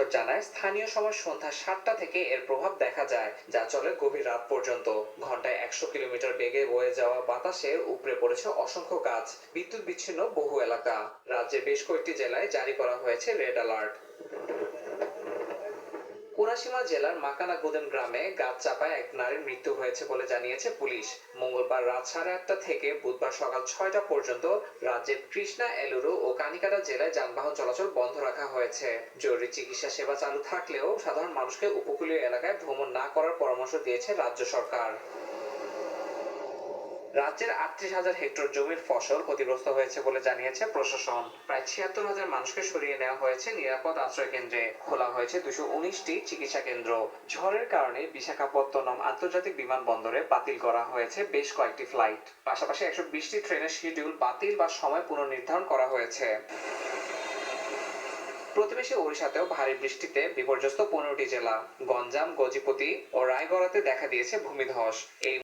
দপ্তর জানায়, স্থানীয় সময় সন্ধ্যা ৭টা থেকে এর প্রভাব দেখা যায়, যা চলে গভীর রাত পর্যন্ত। ঘন্টায় ১০০ কিলোমিটার বেগে বয়ে যাওয়া বাতাসে উপড়ে পড়েছে অসংখ্য গাছ, বিদ্যুৎ বিচ্ছিন্ন বহু এলাকা। রাজ্যের বেশ কয়েকটি জেলায় জারি করা হয়েছে রেড অ্যালার্ট। কুড়াশিমা জেলার মাকানাগুদেম গ্রামে গাছ চাপায় এক নারীর মৃত্যু হয়েছে বলে জানিয়েছে পুলিশ। মঙ্গলবার রাত 8:30 থেকে বুধবার সকাল 6টা পর্যন্ত রাজ্যের কৃষ্ণা, এলুরু ও কানিকাটা জেলায় যানবাহন চলাচল বন্ধ রাখা হয়েছে। জরুরি চিকিৎসা সেবা চালু থাকলেও সাধারণ মানুষকে উপকূলীয় এলাকায় ভ্রমণ না করার পরামর্শ দিয়েছে রাজ্য সরকার। রাজ্যের ৩৮,০০০ হেক্টর জমির ফসল ক্ষতিগ্রস্ত হয়েছে বলে জানিয়েছে প্রশাসন। প্রায় ৭৬,০০০ মানুষকে সরিয়ে নেওয়া হয়েছে নিরাপদ আশ্রয় কেন্দ্রে। খোলা হয়েছে ২১৯টি চিকিৎসা কেন্দ্র। ঝড়ের কারণে বিশাখাপত্তনম আন্তর্জাতিক বিমানবন্দরে বাতিল করা হয়েছে বেশ কয়েকটি ফ্লাইট। পাশাপাশি ১২০টি ট্রেনের শিডিউল বাতিল বা সময় পুনর্নির্ধারণ করা হয়েছে। প্রতিবেশী ওড়িশাতেও ভারী বৃষ্টিতে বিপর্যস্ত ১৫টি জেলা। গঞ্জাম, গজপতি ও রায়গড়াতে দেখা দিয়েছে ভূমিধস। এই